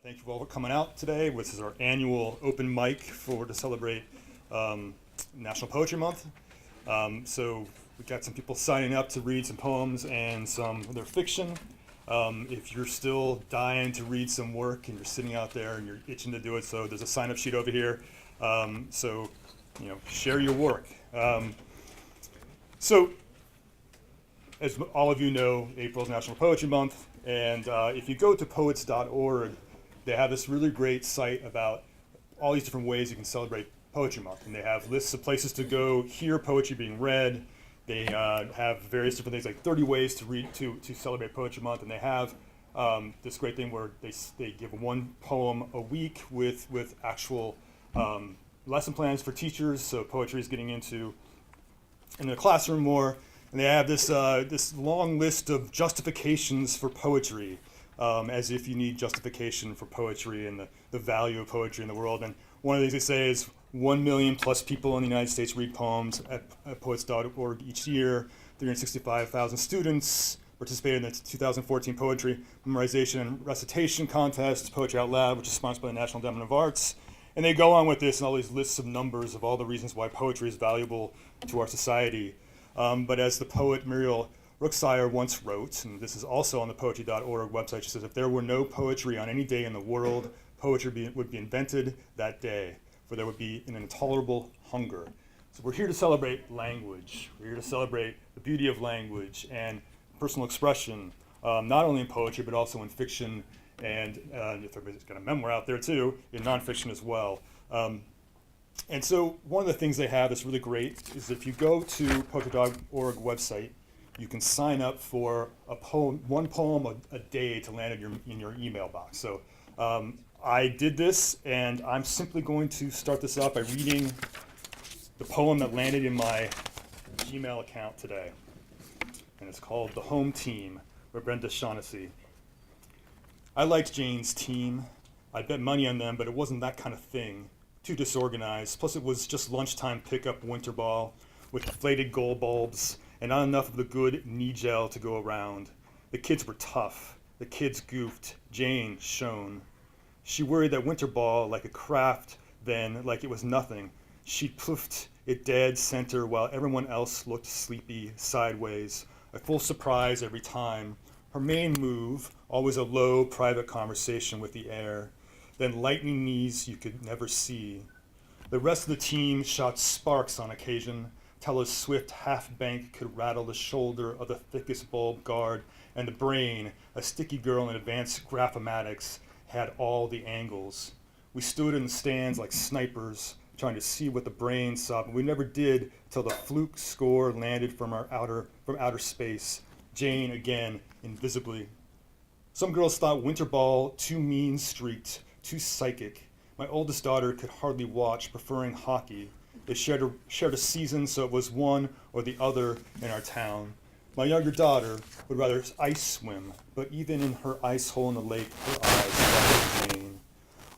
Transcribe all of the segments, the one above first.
Thank you all for coming out today. This is our annual open mic to celebrate National Poetry Month. So we got some people signing up to read some poems and some of their fiction. If you're still dying to read some work and you're sitting out there and you're itching to do it, so there's a sign-up sheet over here. So share your work. So as all of you know, April is National Poetry Month, and if you go to poets.org, they have this really great site about all these different ways you can celebrate Poetry Month. And they have lists of places to go hear poetry being read. They have various different things, like 30 ways to read to celebrate Poetry Month. And they have this great thing where they give one poem a week with actual lesson plans for teachers. So poetry is getting into in the classroom more. And they have this long list of justifications for poetry. As if you need justification for poetry and the value of poetry in the world. And one of the things they say is 1 million plus people in the United States read poems at poets.org each year. 365,000 students participated in the 2014 Poetry Memorization and Recitation Contest, Poetry Out Loud, which is sponsored by the National Endowment of Arts. And they go on with this and all these lists of numbers of all the reasons why poetry is valuable to our society. But as the poet Muriel Rukeyser once wrote, and this is also on the poetry.org website, she says, if there were no poetry on any day in the world, poetry would be invented that day, for there would be an intolerable hunger. So we're here to celebrate language. We're here to celebrate the beauty of language and personal expression, not only in poetry, but also in fiction, and if everybody's got a memoir out there too, in nonfiction as well. And so one of the things they have that's really great is if you go to poetry.org website, you can sign up for one poem a day to land in your email box. So I did this, and I'm simply going to start this off by reading the poem that landed in my Gmail account today. And it's called The Home Team by Brenda Shaughnessy. I liked Jane's team. I bet money on them, but it wasn't that kind of thing. Too disorganized. Plus it was just lunchtime pickup winter ball with deflated gold bulbs and not enough of the good knee gel to go around. The kids were tough. The kids goofed. Jane shone. She worried that winter ball like a craft, then like it was nothing. She poofed it dead center while everyone else looked sleepy sideways, a full surprise every time. Her main move, always a low private conversation with the air, then lightning knees you could never see. The rest of the team shot sparks on occasion, till a swift half-bank could rattle the shoulder of the thickest bulb guard, and the brain, a sticky girl in advanced graphematics, had all the angles. We stood in the stands like snipers, trying to see what the brain saw, but we never did till the fluke score landed from outer space. Jane again, invisibly. Some girls thought winter ball too mean-streaked, too psychic. My oldest daughter could hardly watch, preferring hockey. They shared a season, so it was one or the other in our town. My younger daughter would rather ice swim, but even in her ice hole in the lake, her eyes followed Jane.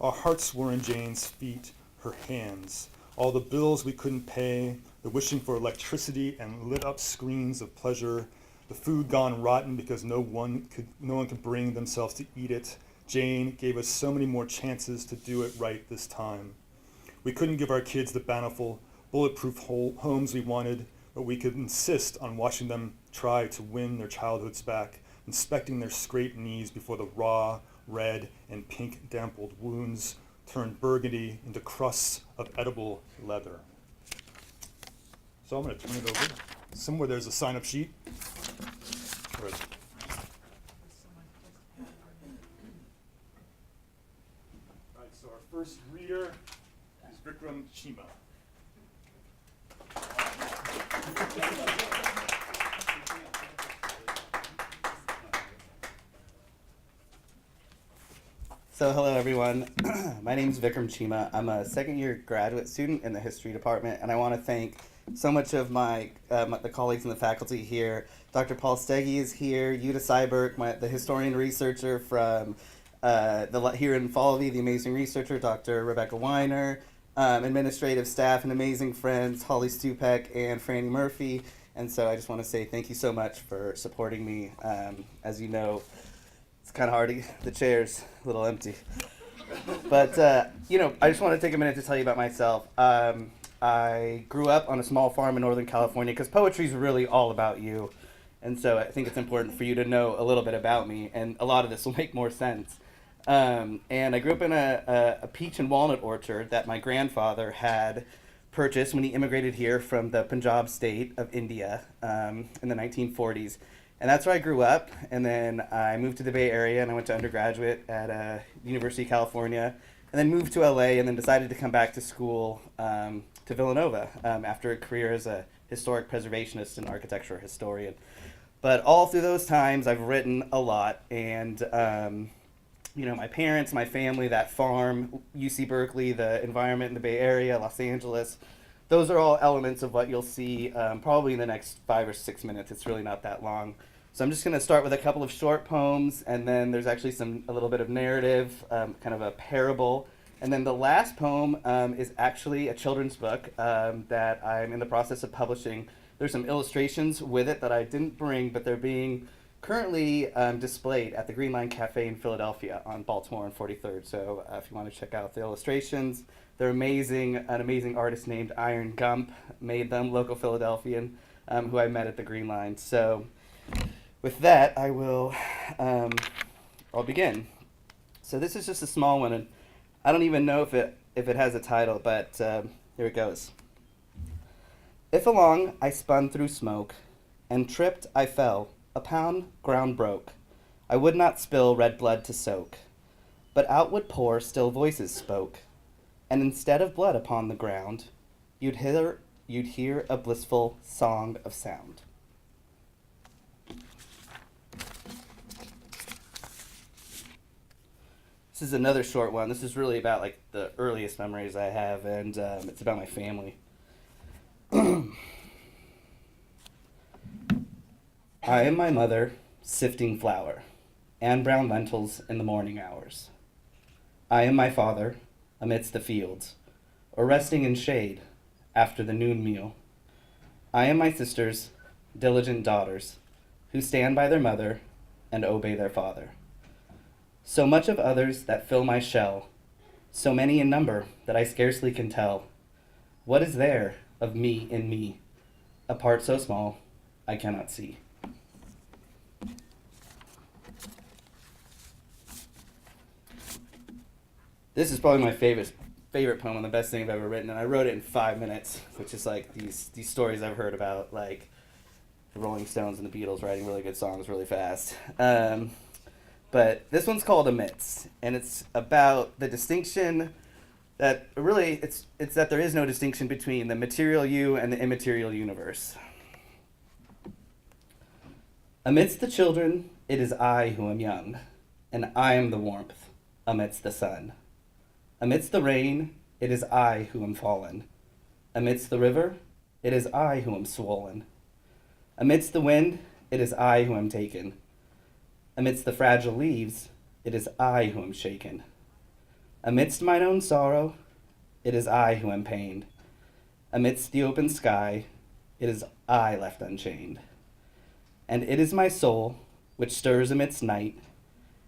Our hearts were in Jane's feet, her hands. All the bills we couldn't pay, the wishing for electricity and lit up screens of pleasure, the food gone rotten because no one could bring themselves to eat it. Jane gave us so many more chances to do it right this time. We couldn't give our kids the bountiful, bulletproof homes we wanted, but we could insist on watching them try to win their childhoods back, inspecting their scraped knees before the raw, red, and pink dimpled wounds turned burgundy into crusts of edible leather. So I'm going to turn it over. Somewhere there's a sign-up sheet. All right, so our first reader is Vikram Chima. So hello everyone, my name is Vikram Chima. I'm a second year graduate student in the history department, and I want to thank so much of the colleagues in the faculty here. Dr. Paul Steggy is here, Yuta Seiberg, the historian researcher from here in Falvey, the amazing researcher, Dr. Rebecca Weiner, administrative staff and amazing friends, Holly Stupek and Franny Murphy. And so I just want to say thank you so much for supporting me. As you know, it's kind of hard to get the chairs a little empty. But, I just want to take a minute to tell you about myself. I grew up on a small farm in Northern California because poetry is really all about you. And so I think it's important for you to know a little bit about me, and a lot of this will make more sense. And I grew up in a peach and walnut orchard that my grandfather had purchased when he immigrated here from the Punjab state of India in the 1940s. And that's where I grew up. And then I moved to the Bay Area and I went to undergraduate at University of California, and then moved to LA, and then decided to come back to school to Villanova after a career as a historic preservationist and architecture historian. But all through those times, I've written a lot, and my parents, my family, that farm, UC Berkeley, the environment in the Bay Area, Los Angeles, those are all elements of what you'll see probably in the next 5 or 6 minutes. It's really not that long. So I'm just going to start with a couple of short poems, and then there's actually a little bit of narrative, kind of a parable. And then the last poem is actually a children's book that I'm in the process of publishing. There's some illustrations with it that I didn't bring, but they're being currently displayed at the Green Line Cafe in Philadelphia on Baltimore and 43rd. So if you want to check out the illustrations, they're amazing. An amazing artist named Iron Gump made them, local Philadelphian, who I met at the Green Line. So with that, I'll begin. So this is just a small one, and I don't even know if it has a title, but here it goes. If along I spun through smoke, and tripped I fell, a pound ground broke. I would not spill red blood to soak, but out would pour still voices spoke, and instead of blood upon the ground, you'd hear a blissful song of sound. This is another short one. This is really about the earliest memories I have, and it's about my family. I am my mother, sifting flour, and brown lentils in the morning hours. I am my father, amidst the fields, or resting in shade after the noon meal. I am my sisters, diligent daughters, who stand by their mother and obey their father. So much of others that fill my shell, so many in number that I scarcely can tell. What is there of me in me, a part so small I cannot see? This is probably my favorite poem and the best thing I've ever written, and I wrote it in 5 minutes, which is these stories I've heard about, like the Rolling Stones and the Beatles writing really good songs really fast. But this one's called Amidst, and it's about the distinction that really, it's that there is no distinction between the material you and the immaterial universe. Amidst the children, it is I who am young, and I am the warmth amidst the sun. Amidst the rain, it is I who am fallen. Amidst the river, it is I who am swollen. Amidst the wind, it is I who am taken. Amidst the fragile leaves, it is I who am shaken. Amidst mine own sorrow, it is I who am pained. Amidst the open sky, it is I left unchained. And it is my soul which stirs amidst night.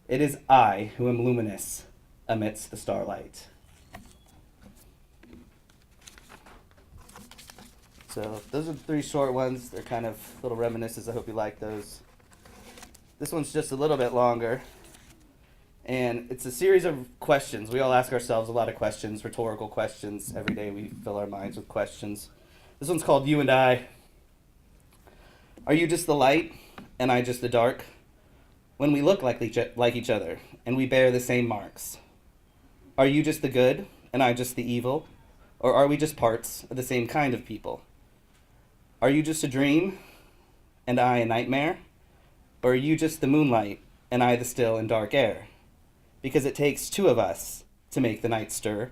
It is I who am luminous amidst the starlight. So those are the 3 short ones. They're kind of little reminiscences. I hope you like those. This one's just a little bit longer. And it's a series of questions. We all ask ourselves a lot of questions, rhetorical questions. Every day we fill our minds with questions. This one's called You and I. Are you just the light and I just the dark? When we look like each other and we bear the same marks. Are you just the good and I just the evil? Or are we just parts of the same kind of people? Are you just a dream and I a nightmare? Or are you just the moonlight and I the still and dark air? Because it takes 2 of us to make the night stir,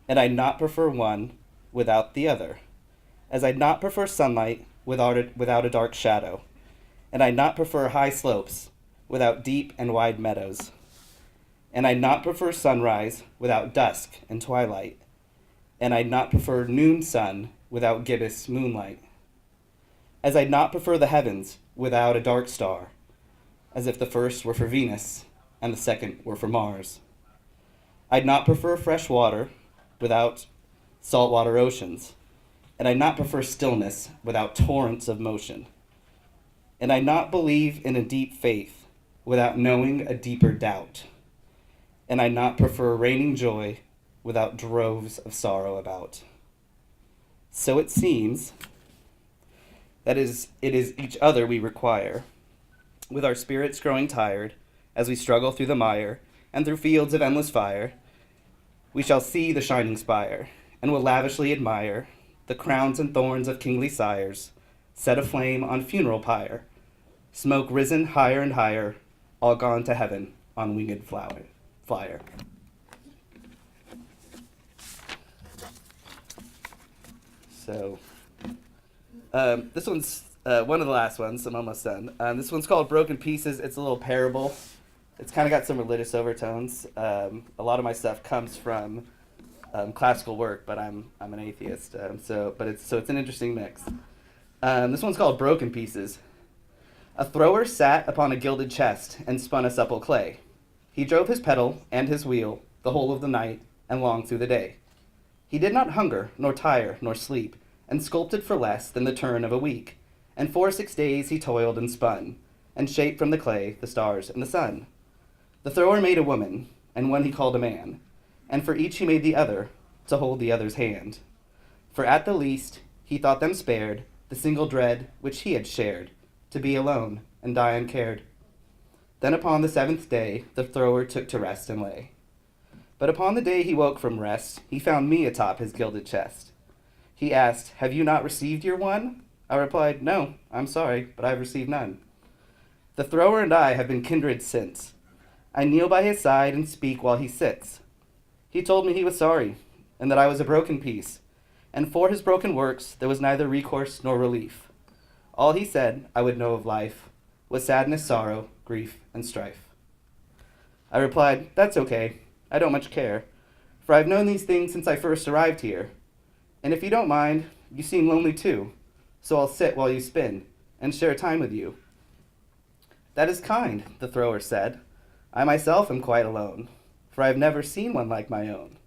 and I'd not prefer one without the other, as I'd not prefer sunlight without a dark shadow, and I'd not prefer high slopes without deep and wide meadows, and I'd not prefer sunrise without dusk and twilight, and I'd not prefer noon sun without gibbous moonlight, as I'd not prefer the heavens without a dark star, as if the first were for Venus and the second were for Mars. I'd not prefer fresh water without saltwater oceans, and I'd not prefer stillness without torrents of motion. And I'd not believe in a deep faith without knowing a deeper doubt. And I'd not prefer reigning joy without droves of sorrow about. So it seems that it is each other we require, with our spirits growing tired, as we struggle through the mire, and through fields of endless fire, we shall see the shining spire, and will lavishly admire the crowns and thorns of kingly sires, set aflame on funeral pyre, smoke risen higher and higher, all gone to heaven on winged flyer. So, this one's one of the last ones. I'm almost done. This one's called Broken Pieces. It's a little parable. It's kind of got some religious overtones. A lot of my stuff comes from classical work, but I'm an atheist. So it's an interesting mix. This one's called Broken Pieces. A thrower sat upon a gilded chest and spun a supple clay. He drove his pedal and his wheel the whole of the night and long through the day. He did not hunger, nor tire, nor sleep, and sculpted for less than the turn of a week. And 6 days he toiled and spun, and shaped from the clay the stars and the sun. The thrower made a woman, and one he called a man, and for each he made the other, to hold the other's hand. For at the least he thought them spared the single dread which he had shared, to be alone and die uncared. Then upon the 7th day the thrower took to rest and lay. But upon the day he woke from rest, he found me atop his gilded chest. He asked, "Have you not received your one?" I replied, "No, I'm sorry, but I've received none." The thrower and I have been kindred since. I kneel by his side and speak while he sits. He told me he was sorry, and that I was a broken piece, and for his broken works there was neither recourse nor relief. All he said I would know of life was sadness, sorrow, grief, and strife. I replied, "That's okay. I don't much care, for I've known these things since I first arrived here. And if you don't mind, you seem lonely too, so I'll sit while you spin and share time with you." "That is kind," the thrower said. "I myself am quite alone, for I have never seen one like my own."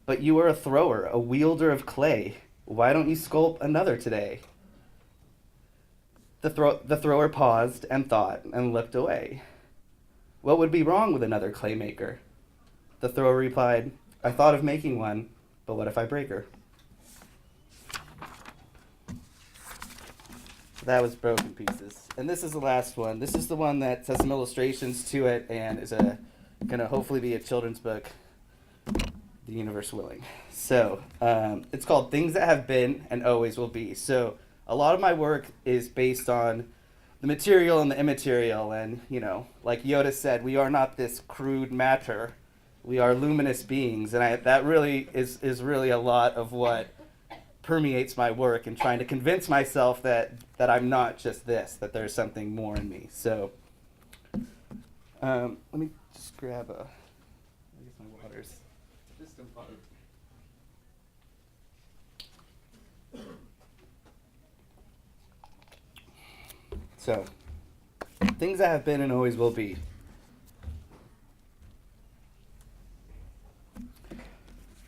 "But you are a thrower, a wielder of clay. Why don't you sculpt another today?" The thrower paused and thought and looked away. "What would be wrong with another clay maker?" The thrower replied, "I thought of making one, but what if I break her?" That was Broken Pieces. And this is the last one. This is the one that has some illustrations to it and is going to hopefully be a children's book, the universe willing. So it's called Things That Have Been and Always Will Be. So a lot of my work is based on the material and the immaterial. And, like Yoda said, we are not this crude matter. We are luminous beings. And that really is really a lot of what permeates my work, and trying to convince myself that I'm not just this, that there's something more in me. So let me just grab my waters. Just a moment. So, things that have been and always will be.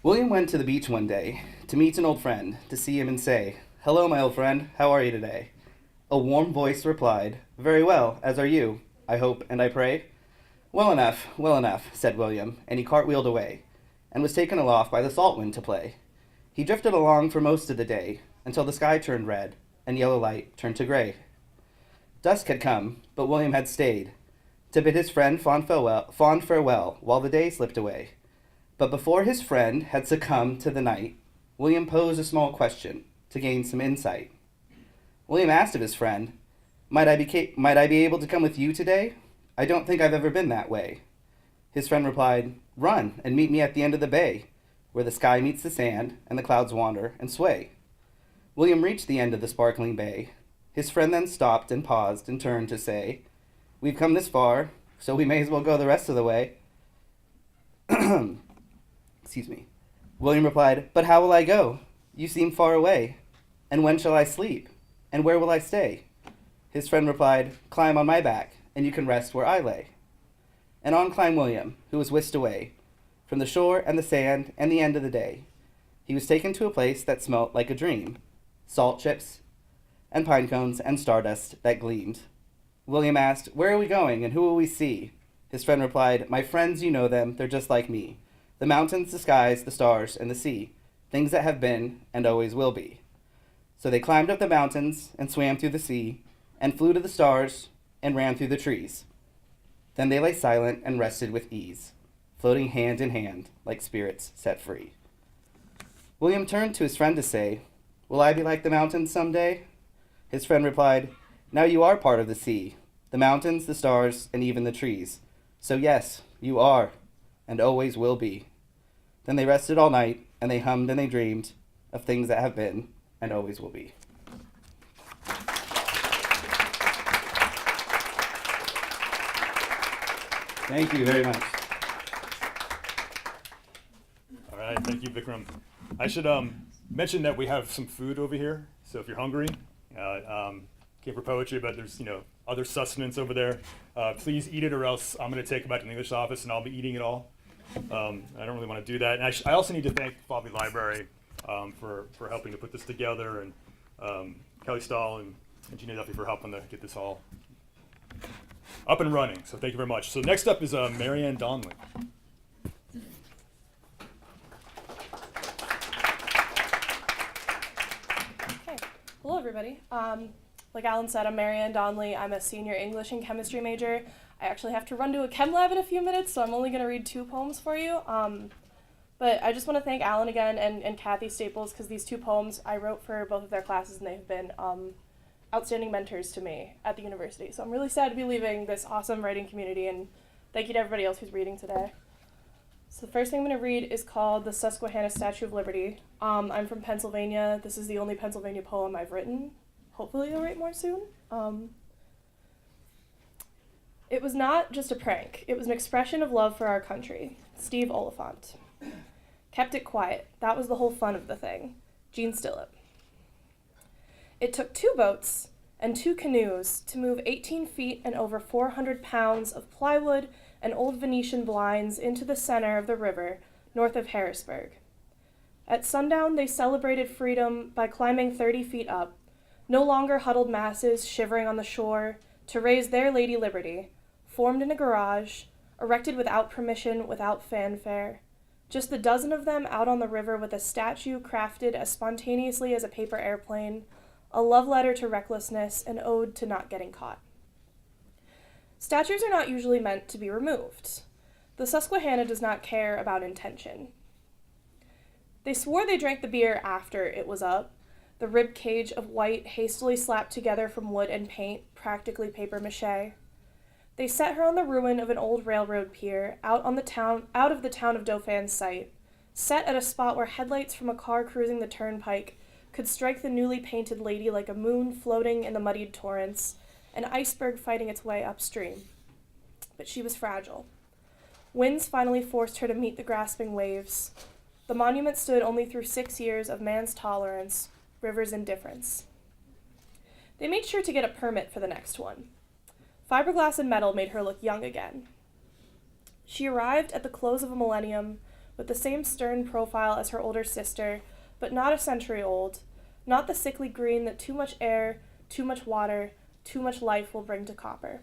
William went to the beach one day to meet an old friend, to see him and say, "Hello, my old friend, how are you today?" A warm voice replied, "Very well, as are you, I hope and I pray." Well enough, said William, and he cartwheeled away, and was taken aloft by the salt wind to play. He drifted along for most of the day, until the sky turned red, and yellow light turned to gray. Dusk had come, but William had stayed, to bid his friend fond farewell, while the day slipped away. But before his friend had succumbed to the night, William posed a small question to gain some insight. William asked of his friend, might I be able to come with you today? I don't think I've ever been that way." His friend replied, "Run and meet me at the end of the bay, where the sky meets the sand and the clouds wander and sway." William reached the end of the sparkling bay. His friend then stopped and paused and turned to say, "We've come this far, so we may as well go the rest of the way." Excuse me. William replied, "But how will I go? You seem far away. And when shall I sleep? And where will I stay?" His friend replied, "Climb on my back, and you can rest where I lay." And on climbed William, who was whisked away from the shore and the sand and the end of the day. He was taken to a place that smelt like a dream, salt chips and pine cones and stardust that gleamed. William asked, "Where are we going and who will we see?" His friend replied, "My friends, you know them, they're just like me. The mountains, the skies, the stars, and the sea, things that have been and always will be." So they climbed up the mountains and swam through the sea and flew to the stars and ran through the trees. Then they lay silent and rested with ease, floating hand in hand like spirits set free. William turned to his friend to say, "Will I be like the mountains someday?" His friend replied, "Now you are part of the sea, the mountains, the stars, and even the trees. So yes, you are, and always will be." Then they rested all night, and they hummed and they dreamed of things that have been and always will be. Thank you very much. All right, thank you, Vikram. I should mention that we have some food over here, so if you're hungry, came for poetry, but there's other sustenance over there. Please eat it, or else I'm going to take it back to the English office and I'll be eating it all. I don't really want to do that. And I also need to thank Falvey Library for helping to put this together, and Kelly Stahl and Gina Duffy for helping to get this all up and running. So thank you very much. So next up is Marianne Donnellan. Okay. Hello, everybody. Like Alan said, I'm Marianne Donnelly. I'm a senior English and chemistry major. I actually have to run to a chem lab in a few minutes, so I'm only going to read 2 poems for you. But I just want to thank Alan again and Kathy Staples, because these 2 poems I wrote for both of their classes, and they've been outstanding mentors to me at the university. So I'm really sad to be leaving this awesome writing community, and thank you to everybody else who's reading today. So the first thing I'm going to read is called The Susquehanna Statue of Liberty. I'm from Pennsylvania. This is the only Pennsylvania poem I've written. Hopefully I'll write more soon. It was not just a prank. It was an expression of love for our country. Steve Oliphant. Kept it quiet. That was the whole fun of the thing. Gene Stillip. It took 2 boats and 2 canoes to move 18 feet and over 400 pounds of plywood and old Venetian blinds into the center of the river north of Harrisburg. At sundown, they celebrated freedom by climbing 30 feet up, no longer huddled masses shivering on the shore, to raise their Lady Liberty, formed in a garage, erected without permission, without fanfare. Just the dozen of them out on the river with a statue crafted as spontaneously as a paper airplane, a love letter to recklessness, an ode to not getting caught. Statues are not usually meant to be removed. The Susquehanna does not care about intention. They swore they drank the beer after it was up, the rib cage of white hastily slapped together from wood and paint, practically paper mache. They set her on the ruin of an old railroad pier, out of the town of Dauphin's sight, set at a spot where headlights from a car cruising the turnpike could strike the newly painted lady like a moon floating in the muddied torrents, an iceberg fighting its way upstream. But she was fragile. Winds finally forced her to meet the grasping waves. The monument stood only through 6 years of man's tolerance, river's indifference. They made sure to get a permit for the next one. Fiberglass and metal made her look young again. She arrived at the close of a millennium with the same stern profile as her older sister, but not a century old, not the sickly green that too much air, too much water, too much life will bring to copper.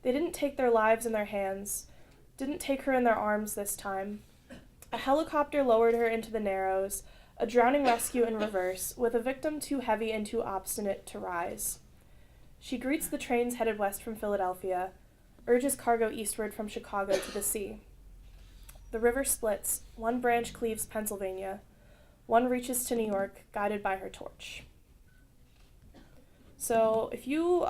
They didn't take their lives in their hands, didn't take her in their arms this time. A helicopter lowered her into the Narrows, a drowning rescue in reverse, with a victim too heavy and too obstinate to rise. She greets the trains headed west from Philadelphia, urges cargo eastward from Chicago to the sea. The river splits, one branch cleaves Pennsylvania, one reaches to New York, guided by her torch. So if you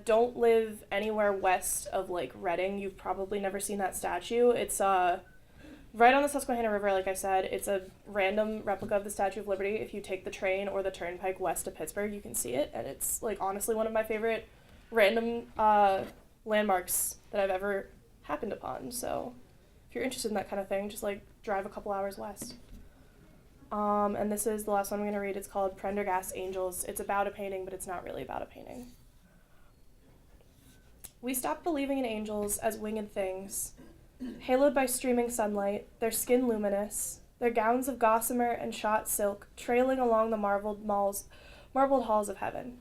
don't live anywhere west of Reading, you've probably never seen that statue. It's right on the Susquehanna River, like I said. It's a random replica of the Statue of Liberty. If you take the train or the turnpike west of Pittsburgh, you can see it, and it's honestly one of my favorite random landmarks that I've ever happened upon. So if you're interested in that kind of thing, just drive a couple hours west. And this is the last one I'm going to read. It's called Prendergast Angels. It's about a painting, but it's not really about a painting. We stopped believing in angels as winged things, haloed by streaming sunlight, their skin luminous, their gowns of gossamer and shot silk trailing along the marbled halls of heaven.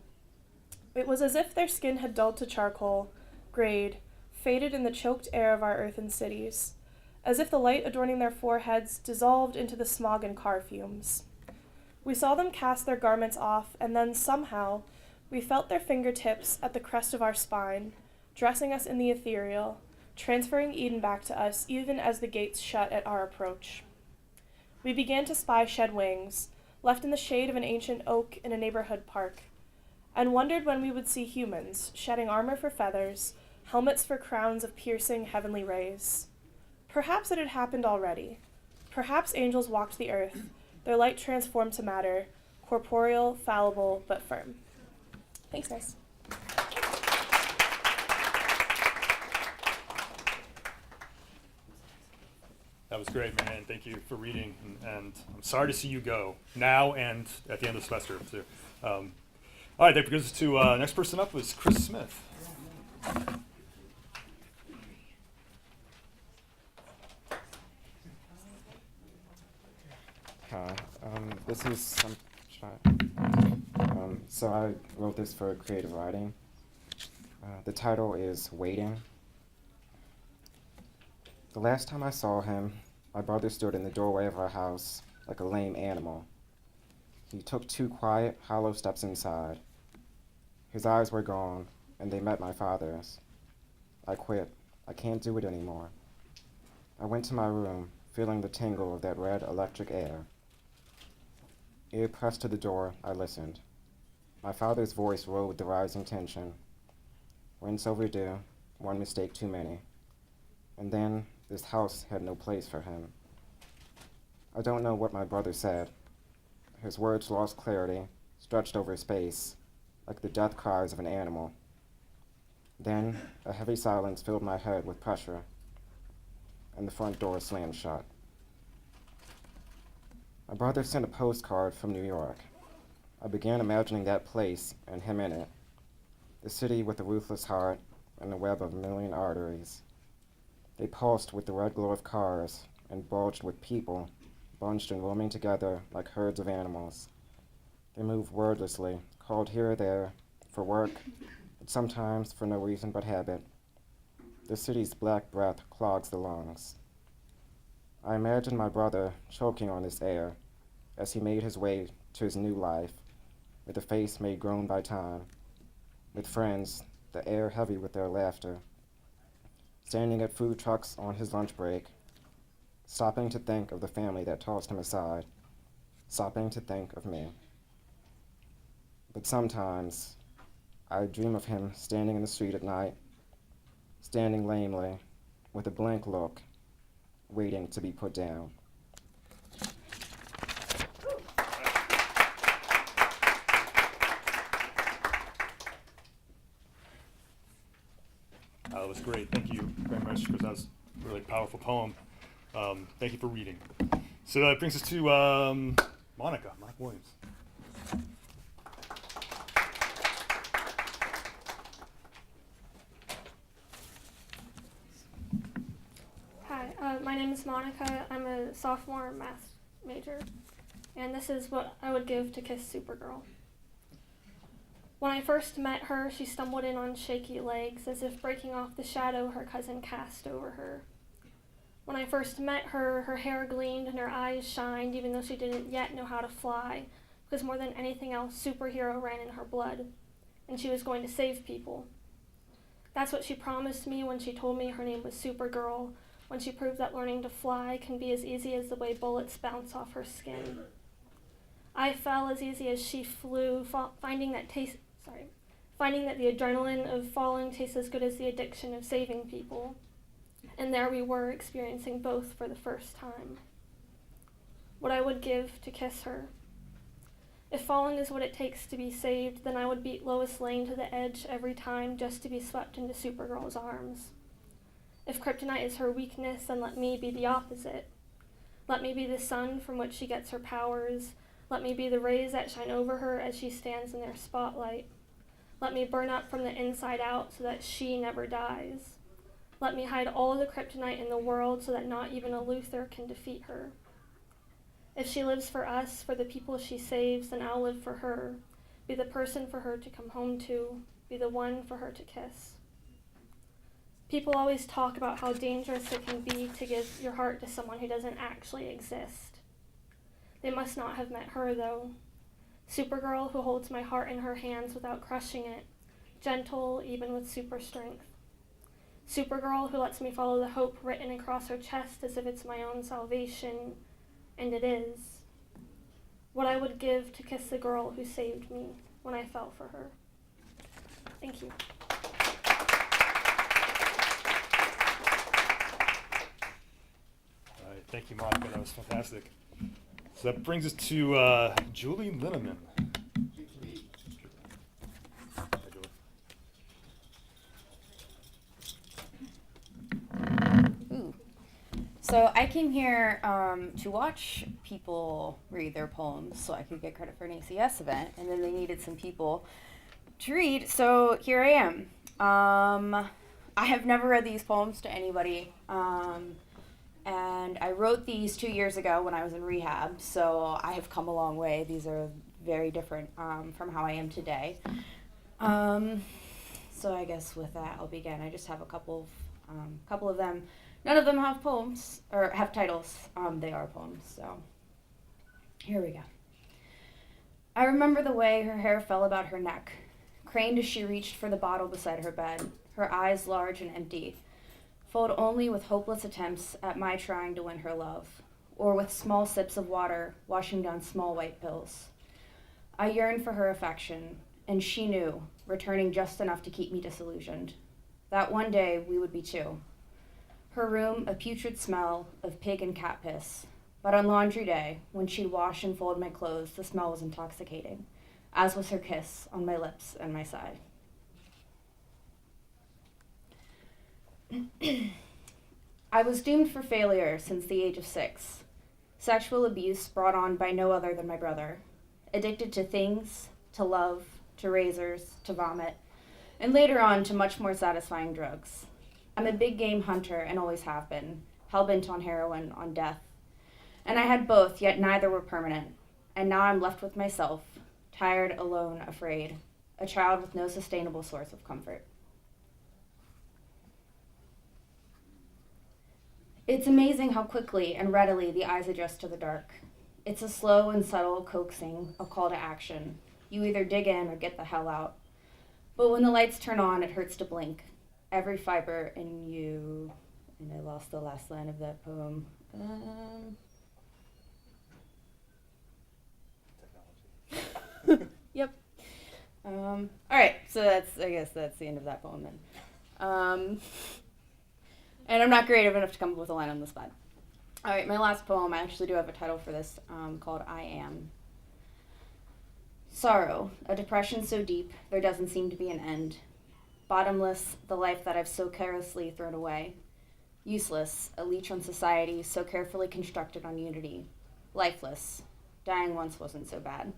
It was as if their skin had dulled to charcoal, grayed, faded in the choked air of our earthen cities, as if the light adorning their foreheads dissolved into the smog and car fumes. We saw them cast their garments off, and then somehow we felt their fingertips at the crest of our spine, dressing us in the ethereal, transferring Eden back to us even as the gates shut at our approach. We began to spy shed wings, left in the shade of an ancient oak in a neighborhood park, and wondered when we would see humans, shedding armor for feathers, helmets for crowns of piercing heavenly rays. Perhaps it had happened already. Perhaps angels walked the earth, their light transformed to matter, corporeal, fallible, but firm. Thanks, guys. That was great, man. Thank you for reading, and I'm sorry to see you go now and at the end of the semester too. All right, that brings us to next person up was Chris Smith. Hi, this is some. So I wrote this for creative writing. The title is Waiting. The last time I saw him, my brother stood in the doorway of our house like a lame animal. He took 2 quiet, hollow steps inside. His eyes were gone, and they met my father's. I quit. I can't do it anymore. I went to my room, feeling the tingle of that red electric air. Ear pressed to the door, I listened. My father's voice rode the rising tension. Rent's overdue, one mistake too many. And then, this house had no place for him. I don't know what my brother said. His words lost clarity, stretched over space, like the death cries of an animal. Then, a heavy silence filled my head with pressure, and the front door slammed shut. My brother sent a postcard from New York. I began imagining that place and him in it, the city with a ruthless heart and a web of a million arteries. They pulsed with the red glow of cars and bulged with people, bunched and roaming together like herds of animals. They moved wordlessly, called here or there, for work, but sometimes for no reason but habit. The city's black breath clogs the lungs. I imagined my brother choking on this air as he made his way to his new life, with a face made grown by time, with friends, the air heavy with their laughter, standing at food trucks on his lunch break, stopping to think of the family that tossed him aside, stopping to think of me. But sometimes, I dream of him standing in the street at night, standing lamely, with a blank look, waiting to be put down. That was great. Thank you very much, because that was a really powerful poem. Thank you for reading. So that brings us to Monica Williams. Hi, my name is Monica. I'm a sophomore math major, and this is what I would give to kiss Supergirl. When I first met her, she stumbled in on shaky legs, as if breaking off the shadow her cousin cast over her. When I first met her, her hair gleamed and her eyes shined, even though she didn't yet know how to fly, because more than anything else, superhero ran in her blood, and she was going to save people. That's what she promised me when she told me her name was Supergirl, when she proved that learning to fly can be as easy as the way bullets bounce off her skin. I fell as easy as she flew, finding that the adrenaline of falling tastes as good as the addiction of saving people. And there we were, experiencing both for the first time. What I would give to kiss her. If falling is what it takes to be saved, then I would beat Lois Lane to the edge every time just to be swept into Supergirl's arms. If kryptonite is her weakness, then let me be the opposite. Let me be the sun from which she gets her powers. Let me be the rays that shine over her as she stands in their spotlight. Let me burn up from the inside out so that she never dies. Let me hide all of the kryptonite in the world so that not even a Luther can defeat her. If she lives for us, for the people she saves, then I'll live for her, be the person for her to come home to, be the one for her to kiss. People always talk about how dangerous it can be to give your heart to someone who doesn't actually exist. They must not have met her, though. Supergirl who holds my heart in her hands without crushing it, gentle even with super strength. Supergirl who lets me follow the hope written across her chest as if it's my own salvation, and it is. What I would give to kiss the girl who saved me when I fell for her. Thank you. All right, thank you, Monica. That was fantastic. So that brings us to Julie Linneman. Hi, Julie. Ooh. So I came here to watch people read their poems so I could get credit for an ACS event, and then they needed some people to read, so here I am. I have never read these poems to anybody, and I wrote these 2 years ago when I was in rehab, so I have come a long way. These are very different from how I am today. So I guess with that I'll begin. I just have a couple of them. None of them have poems, or have titles. They are poems, so here we go. I remember the way her hair fell about her neck, craned as she reached for the bottle beside her bed, her eyes large and empty, filled only with hopeless attempts at my trying to win her love, or with small sips of water washing down small white pills. I yearned for her affection, and she knew, returning just enough to keep me disillusioned, that one day we would be two. Her room a putrid smell of pig and cat piss, but on laundry day, when she'd wash and fold my clothes, the smell was intoxicating, as was her kiss on my lips and my side. I was doomed for failure since the age of 6. Sexual abuse brought on by no other than my brother. Addicted to things, to love, to razors, to vomit, and later on to much more satisfying drugs. I'm a big game hunter and always have been, hell-bent on heroin, on death. And I had both, yet neither were permanent. And now I'm left with myself, tired, alone, afraid, a child with no sustainable source of comfort. It's amazing how quickly and readily the eyes adjust to the dark. It's a slow and subtle coaxing, a call to action. You either dig in or get the hell out. But when the lights turn on, it hurts to blink. Every fiber in you, and I lost the last line of that poem. Yep. All right, so I guess that's the end of that poem then. And I'm not creative enough to come up with a line on the spot. All right, my last poem, I actually do have a title for this, called I Am. Sorrow, a depression so deep, there doesn't seem to be an end. Bottomless, the life that I've so carelessly thrown away. Useless, a leech on society so carefully constructed on unity. Lifeless, dying once wasn't so bad.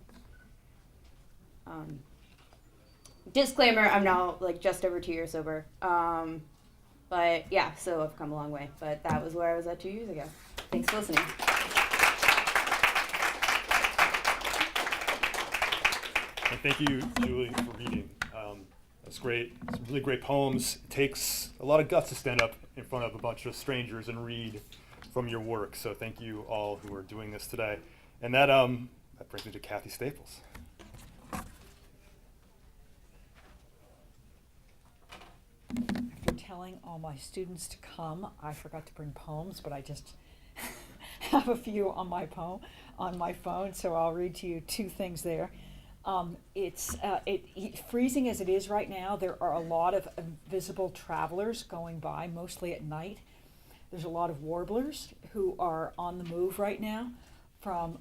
Disclaimer, I'm now just over 2 years sober. But yeah, so I've come a long way. But that was where I was at 2 years ago. Thanks for listening. And thank you, Julie, for reading. That's great. Some really great poems. It takes a lot of guts to stand up in front of a bunch of strangers and read from your work. So thank you all who are doing this today. And that brings me to Kathy Staples. After telling all my students to come, I forgot to bring poems, but I just have a few on my phone, so I'll read to you two things there. It's freezing as it is right now. There are a lot of invisible travelers going by, mostly at night. There's a lot of warblers who are on the move right now from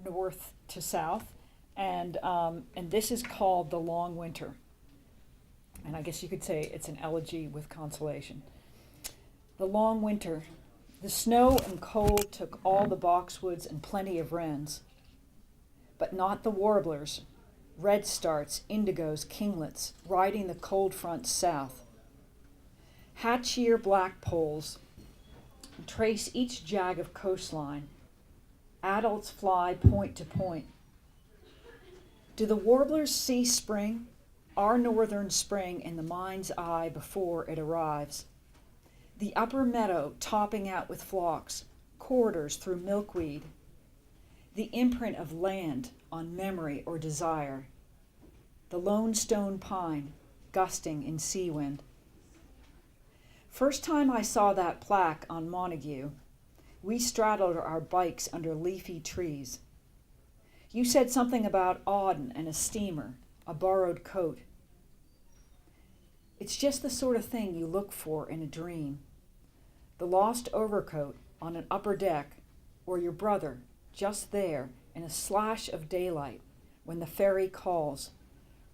north to south, and this is called the Long Winter. And I guess you could say it's an elegy with consolation. The long winter. The snow and cold took all the boxwoods and plenty of wrens, but not the warblers. Redstarts, indigos, kinglets, riding the cold front south. Hat-sheer black poles trace each jag of coastline. Adults fly point to point. Do the warblers see spring? Our northern spring in the mind's eye before it arrives. The upper meadow topping out with phlox, corridors through milkweed. The imprint of land on memory or desire. The lone stone pine gusting in sea wind. First time I saw that plaque on Montague, we straddled our bikes under leafy trees. You said something about Auden and a steamer, a borrowed coat. It's just the sort of thing you look for in a dream. The lost overcoat on an upper deck, or your brother just there in a slash of daylight when the ferry calls,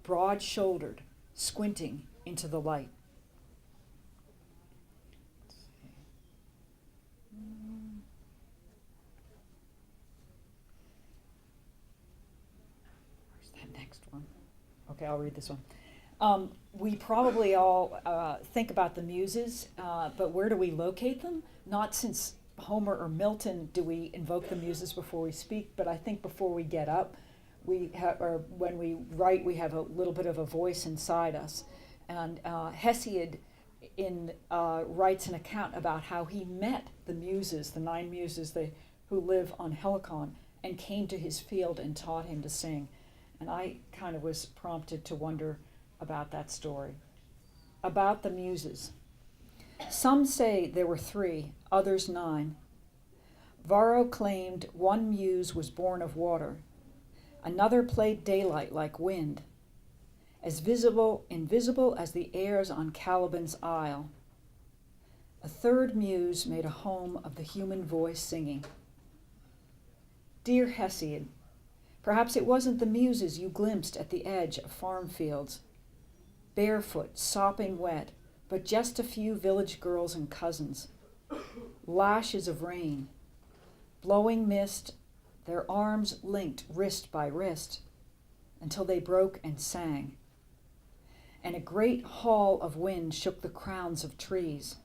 broad-shouldered, squinting into the light. Where's that next one? Okay, I'll read this one. We probably all think about the muses, but where do we locate them? Not since Homer or Milton do we invoke the muses before we speak, but I think before we get up, or when we write, we have a little bit of a voice inside us. And Hesiod writes an account about how he met the muses, the 9 muses who live on Helicon, and came to his field and taught him to sing. And I kind of was prompted to wonder about that story. About the muses. Some say there were 3, others 9. Varro claimed one muse was born of water. Another played daylight like wind, as invisible as the airs on Caliban's isle. A third muse made a home of the human voice singing. Dear Hesiod, perhaps it wasn't the muses you glimpsed at the edge of farm fields, barefoot, sopping wet, but just a few village girls and cousins. Lashes of rain, blowing mist, their arms linked wrist by wrist, until they broke and sang. And a great haul of wind shook the crowns of trees.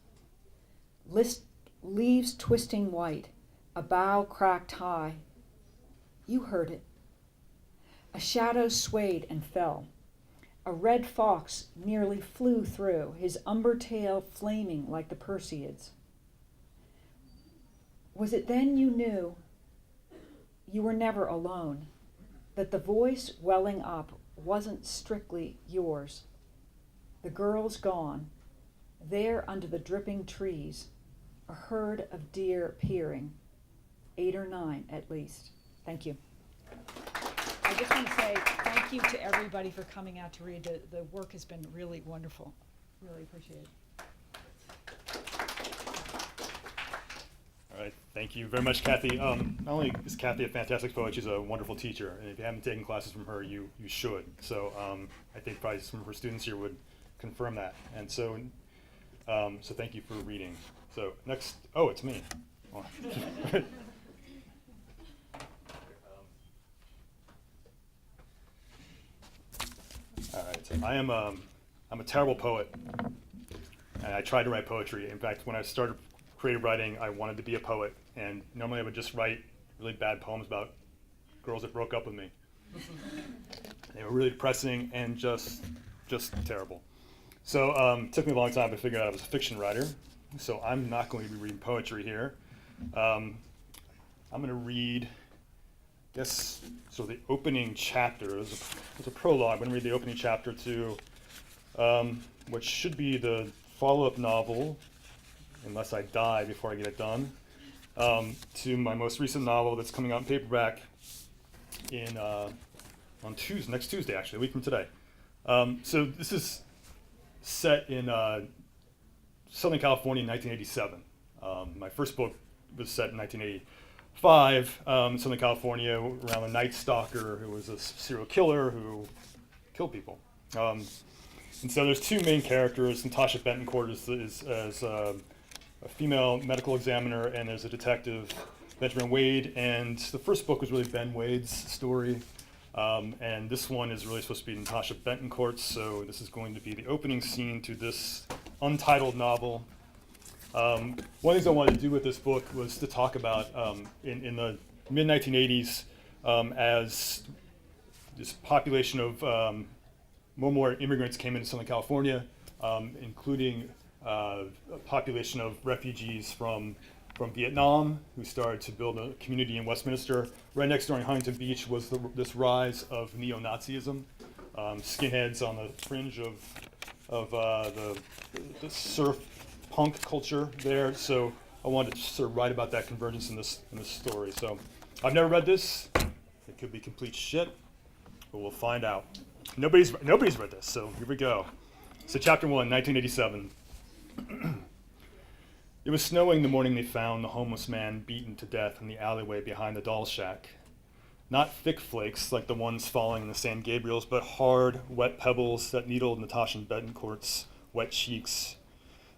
Leaves twisting white, a bough cracked high. You heard it. A shadow swayed and fell. A red fox nearly flew through, his umber tail flaming like the Perseids. Was it then you knew you were never alone, that the voice welling up wasn't strictly yours? The girl's gone, there under the dripping trees, a herd of deer peering, 8 or 9 at least. Thank you. I just want to say thank you to everybody for coming out to read. The work has been really wonderful. Really appreciate it. All right, thank you very much, Kathy. Not only is Kathy a fantastic poet, she's a wonderful teacher, and if you haven't taken classes from her, you should. So I think probably some of her students here would confirm that. And so, so thank you for reading. So next, oh, it's me. Oh. All right, so I'm a terrible poet, and I tried to write poetry. In fact, when I started creative writing, I wanted to be a poet, and normally I would just write really bad poems about girls that broke up with me. They were really depressing and just terrible. So it took me a long time to figure out I was a fiction writer, so I'm not going to be reading poetry here. I'm going to read, I guess, so the opening chapter. There's a prologue. I'm going to read the opening chapter to what should be the follow-up novel, unless I die before I get it done, to my most recent novel that's coming out in paperback on next Tuesday, actually, a week from today. So this is set in Southern California in 1987. My first book was set in 1985, Southern California, around a Night Stalker who was a serial killer who killed people. And so there's 2 main characters. Natasha Bentoncourt is a female medical examiner, and there's a detective, Benjamin Wade. And the first book was really Ben Wade's story. And this one is really supposed to be Natasha Betancourt's, so this is going to be the opening scene to this untitled novel. One of the things I wanted to do with this book was to talk about in the mid-1980s as this population of more and more immigrants came into Southern California, including a population of refugees from Vietnam who started to build a community in Westminster. Right next door in Huntington Beach was this rise of neo-Nazism, skinheads on the fringe of the surf punk culture there. So I wanted to sort of write about that convergence in this story. So I've never read this. It could be complete shit, but we'll find out. Nobody's read this, so here we go. So chapter 1, 1987. It was snowing the morning they found the homeless man beaten to death in the alleyway behind the doll shack. Not thick flakes like the ones falling in the San Gabriels, but hard, wet pebbles that needled Natasha Betancourt's wet cheeks.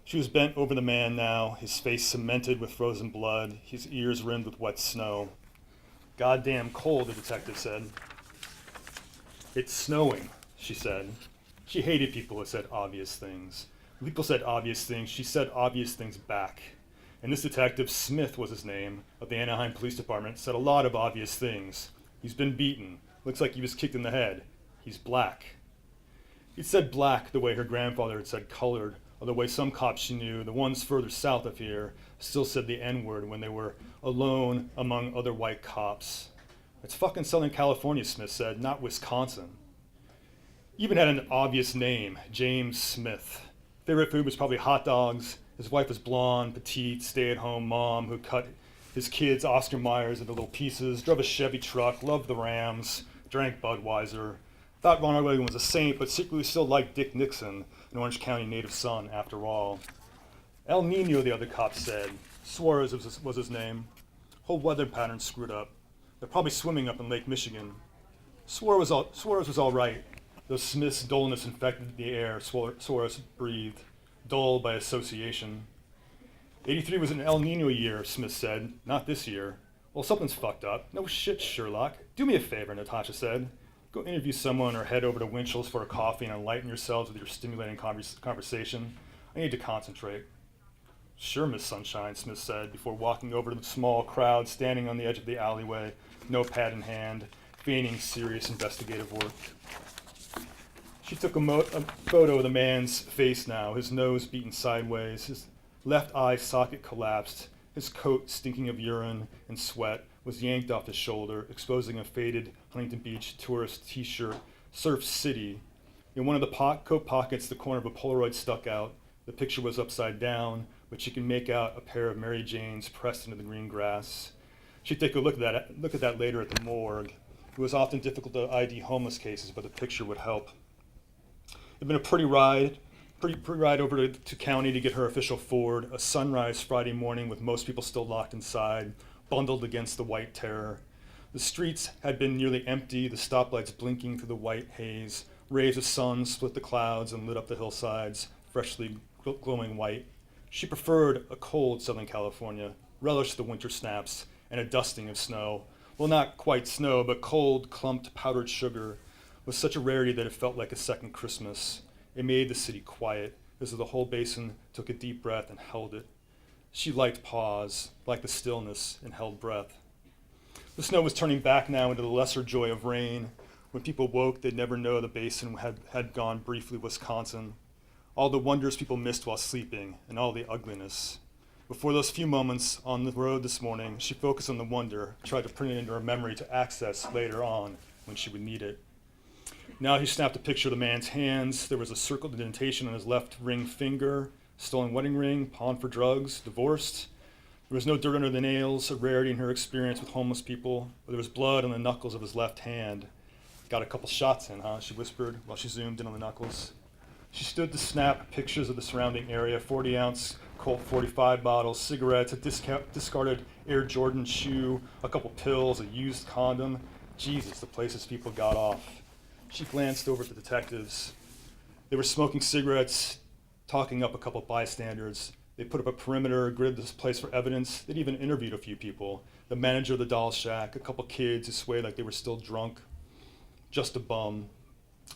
She was bent over the man now, his face cemented with frozen blood, his ears rimmed with wet snow. Goddamn cold, the detective said. It's snowing, she said. She hated people who said obvious things. When people said obvious things, she said obvious things back. And this detective, Smith was his name, of the Anaheim Police Department, said a lot of obvious things. He's been beaten. Looks like he was kicked in the head. He's black. He'd said black the way her grandfather had said colored, or the way some cops she knew, the ones further south of here, still said the N-word when they were alone among other white cops. It's fucking Southern California, Smith said, not Wisconsin. Even had an obvious name, James Smith. Favorite food was probably hot dogs. His wife was blonde, petite, stay-at-home mom who cut his kids Oscar Mayers into little pieces, drove a Chevy truck, loved the Rams, drank Budweiser. Thought Ronald Reagan was a saint, but secretly still liked Dick Nixon, an Orange County native son, after all. El Nino, the other cop said. Suarez was his name. Whole weather pattern screwed up. They're probably swimming up in Lake Michigan. Suarez was all right. Though Smith's dullness infected the air, Suarez breathed, dull by association. 83 was an El Nino year, Smith said, not this year. Well, something's fucked up. No shit, Sherlock. Do me a favor, Natasha said. Go interview someone or head over to Winchell's for a coffee and enlighten yourselves with your stimulating conversation. I need to concentrate. Sure, Miss Sunshine, Smith said, before walking over to the small crowd standing on the edge of the alleyway, notepad in hand, feigning serious investigative work. She took a photo of the man's face now, his nose beaten sideways, his left eye socket collapsed, his coat stinking of urine and sweat was yanked off his shoulder, exposing a faded Huntington Beach tourist t-shirt, Surf City. In one of the coat pockets, the corner of a Polaroid stuck out. The picture was upside down, but she could make out a pair of Mary Janes pressed into the green grass. She'd take a look at that later at the morgue. It was often difficult to ID homeless cases, but the picture would help. It'd been a pretty ride over to county to get her official Ford, a sunrise Friday morning with most people still locked inside, bundled against the white terror. The streets had been nearly empty, the stoplights blinking through the white haze. Rays of sun split the clouds and lit up the hillsides, freshly glowing white. She preferred a cold Southern California, relished the winter snaps, and a dusting of snow. Well, not quite snow, but cold, clumped powdered sugar was such a rarity that it felt like a second Christmas. It made the city quiet, as though the whole basin took a deep breath and held it. She liked pause, liked the stillness, and held breath. The snow was turning back now into the lesser joy of rain. When people woke, they'd never know the basin had gone briefly Wisconsin. All the wonders people missed while sleeping, and all the ugliness. Before those few moments on the road this morning, she focused on the wonder, tried to print it into her memory to access later on when she would need it. Now he snapped a picture of the man's hands. There was a circled indentation on his left ring finger, stolen wedding ring, pawned for drugs, divorced. There was no dirt under the nails, a rarity in her experience with homeless people, but there was blood on the knuckles of his left hand. Got a couple shots in, huh? She whispered while she zoomed in on the knuckles. She stood to snap pictures of the surrounding area, 40-ounce Colt 45 bottles, cigarettes, a discarded Air Jordan shoe, a couple pills, a used condom. Jesus, the places people got off. She glanced over at the detectives. They were smoking cigarettes, talking up a couple bystanders. They put up a perimeter, gridded this place for evidence. They'd even interviewed a few people. The manager of the doll shack, a couple kids who swayed like they were still drunk. Just a bum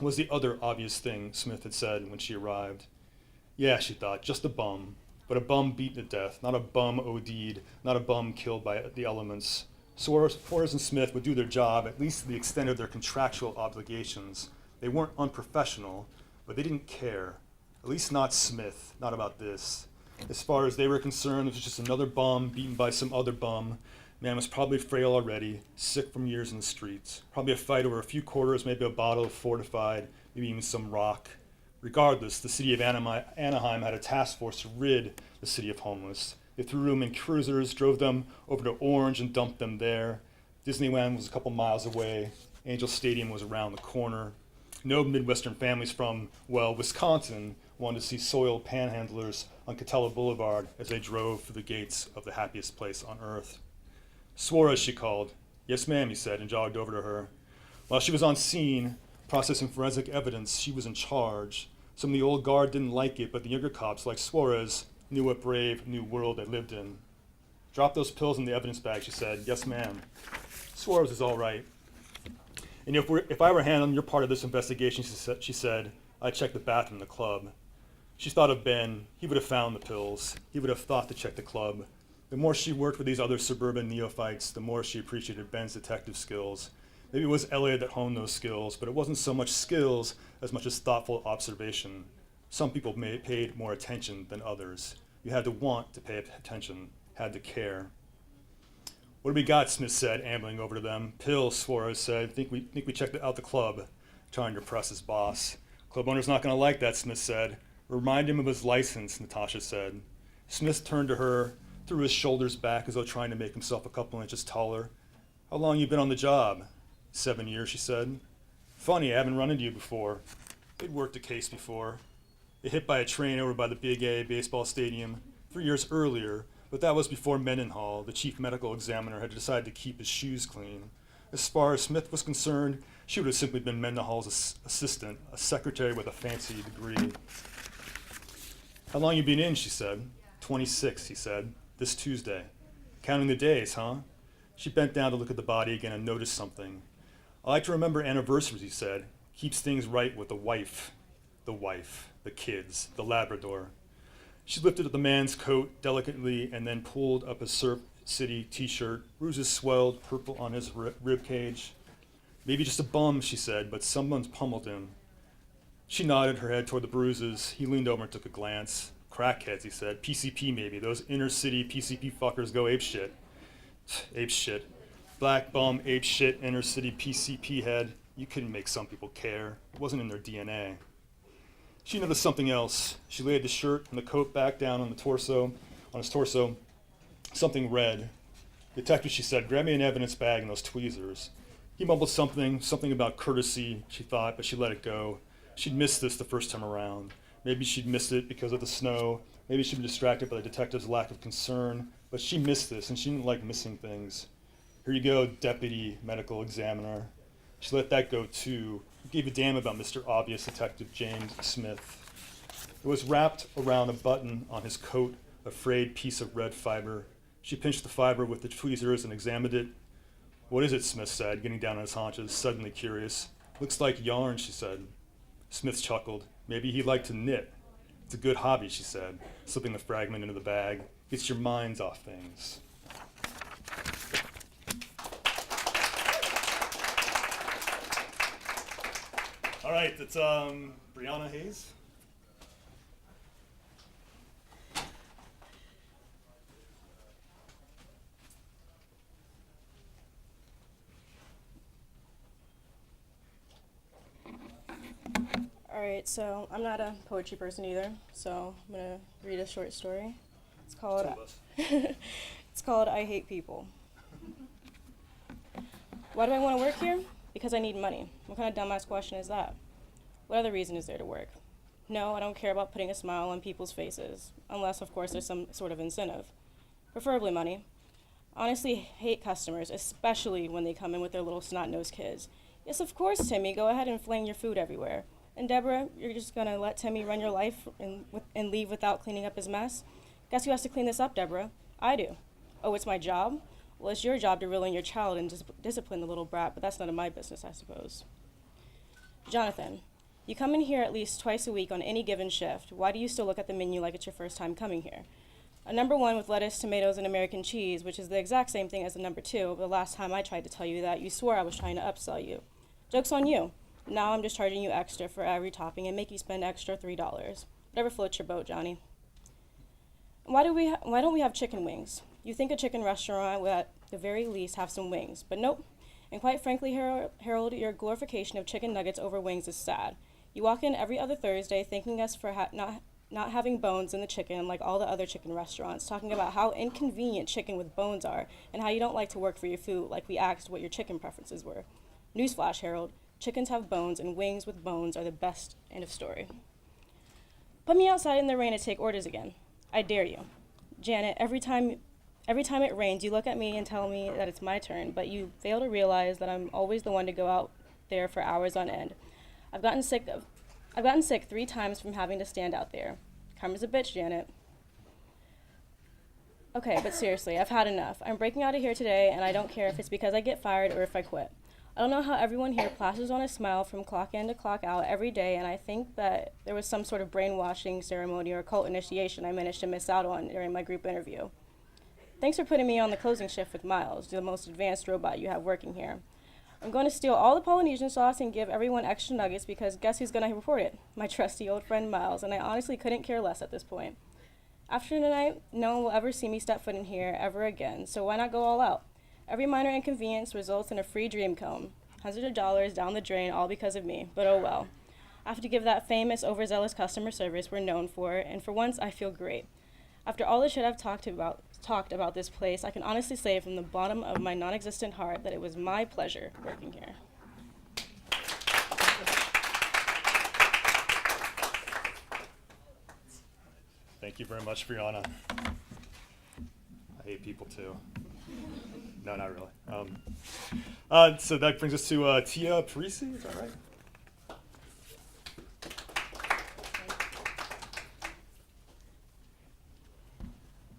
was the other obvious thing Smith had said when she arrived. Yeah, she thought, just a bum, but a bum beaten to death, not a bum OD'd, not a bum killed by the elements. Suarez and Smith would do their job, at least to the extent of their contractual obligations. They weren't unprofessional, but they didn't care. At least not Smith, not about this. As far as they were concerned, it was just another bum beaten by some other bum. Man was probably frail already, sick from years in the streets. Probably a fight over a few quarters, maybe a bottle of fortified, maybe even some rock. Regardless, the city of Anaheim had a task force to rid the city of homeless. They threw them in cruisers, drove them over to Orange and dumped them there. Disneyland was a couple miles away. Angel Stadium was around the corner. No Midwestern families from, well, Wisconsin wanted to see soiled panhandlers on Catella Boulevard as they drove through the gates of the happiest place on earth. Suarez, she called. Yes, ma'am, he said, and jogged over to her. While she was on scene, processing forensic evidence, she was in charge. Some of the old guard didn't like it, but the younger cops, like Suarez, knew what brave new world they lived in. Drop those pills in the evidence bag, she said. Yes, ma'am. Suarez is all right. And if I were handling your part of this investigation, she said, I'd check the bathroom in the club. She thought of Ben. He would have found the pills. He would have thought to check the club. The more she worked with these other suburban neophytes, the more she appreciated Ben's detective skills. Maybe it was Elliot that honed those skills, but it wasn't so much skills as much as thoughtful observation. Some people paid more attention than others. You had to want to pay attention, had to care. What do we got? Smith said, ambling over to them. Pills, Suarez said. Think we checked out the club, trying to impress his boss. Club owner's not going to like that, Smith said. Remind him of his license, Natasha said. Smith turned to her, threw his shoulders back as though trying to make himself a couple inches taller. How long you been on the job? 7 years, she said. Funny, I haven't run into you before. They'd worked a case before. They hit by a train over by the Big A baseball stadium 3 years earlier, but that was before Mendenhall, the chief medical examiner, had decided to keep his shoes clean. As far as Smith was concerned, she would have simply been Mendenhall's assistant, a secretary with a fancy degree. How long you been in, she said. 26, he said. This Tuesday. Counting the days, huh? She bent down to look at the body again and noticed something. I like to remember anniversaries, he said. Keeps things right with the wife, the kids, the Labrador. She lifted up the man's coat delicately and then pulled up his Surf City t-shirt. Bruises swelled purple on his rib cage. Maybe just a bum, she said, but someone's pummeled him. She nodded her head toward the bruises. He leaned over and took a glance. Crackheads, he said. PCP maybe. Those inner city PCP fuckers go ape shit. Ape shit. Black bum, ape shit, inner city PCP head. You couldn't make some people care. It wasn't in their DNA. She noticed something else. She laid the shirt and the coat back down on his torso. Something red. Detective, she said, grab me an evidence bag and those tweezers. He mumbled something about courtesy, she thought, but she let it go. She'd missed this the first time around. Maybe she'd missed it because of the snow. Maybe she'd been distracted by the detective's lack of concern. But she missed this, and she didn't like missing things. Here you go, deputy medical examiner. She let that go, too. Who gave a damn about Mr. Obvious, Detective James Smith? It was wrapped around a button on his coat, a frayed piece of red fiber. She pinched the fiber with the tweezers and examined it. What is it? Smith said, getting down on his haunches, suddenly curious. Looks like yarn, she said. Smith chuckled. Maybe he liked to knit. It's a good hobby, she said, slipping the fragment into the bag. Gets your minds off things. All right, it's Brianna Hayes. Alright, so I'm not a poetry person either, so I'm gonna read a short story. It's called It's called I Hate People. Why do I want to work here? Because I need money. What kind of dumbass question is that? What other reason is there to work? No, I don't care about putting a smile on people's faces, unless of course there's some sort of incentive. Preferably money. Honestly, hate customers, especially when they come in with their little snot-nosed kids. Yes, of course, Timmy, go ahead and fling your food everywhere. And Deborah, you're just gonna let Timmy run your life and leave without cleaning up his mess? Guess who has to clean this up, Deborah? I do. Oh, it's my job? Well, it's your job to reel in your child and discipline the little brat, but that's none of my business, I suppose. Jonathan, you come in here at least twice a week on any given shift. Why do you still look at the menu like it's your first time coming here? A number 1 with lettuce, tomatoes, and American cheese, which is the exact same thing as the number 2, but the last time I tried to tell you that, you swore I was trying to upsell you. Joke's on you. Now I'm just charging you extra for every topping and make you spend extra $3. Whatever floats your boat, Johnny. Why don't we have chicken wings? You think a chicken restaurant would at the very least have some wings, but nope. And quite frankly, Harold, your glorification of chicken nuggets over wings is sad. You walk in every other Thursday thanking us for not having bones in the chicken like all the other chicken restaurants, talking about how inconvenient chicken with bones are and how you don't like to work for your food like we asked what your chicken preferences were. Newsflash, Harold, chickens have bones and wings with bones are the best. End of story. Put me outside in the rain to take orders again. I dare you. Janet, every time it rains, you look at me and tell me that it's my turn, but you fail to realize that I'm always the one to go out there for hours on end. I've gotten sick 3 times from having to stand out there. Karma's a bitch, Janet. Okay, but seriously, I've had enough. I'm breaking out of here today, and I don't care if it's because I get fired or if I quit. I don't know how everyone here plasters on a smile from clock in to clock out every day, and I think that there was some sort of brainwashing ceremony or cult initiation I managed to miss out on during my group interview. Thanks for putting me on the closing shift with Miles, the most advanced robot you have working here. I'm going to steal all the Polynesian sauce and give everyone extra nuggets because guess who's going to report it? My trusty old friend Miles, and I honestly couldn't care less at this point. After tonight, no one will ever see me step foot in here ever again, so why not go all out? Every minor inconvenience results in a free dream cone. Hundreds of dollars down the drain, all because of me, but oh well. I have to give that famous, overzealous customer service we're known for, and for once, I feel great. After all the shit I've talked about this place, I can honestly say from the bottom of my non-existent heart that it was my pleasure working here. Thank you very much, Brianna. I hate people too. No, not really. So that brings us to Tia Parisi, is that right?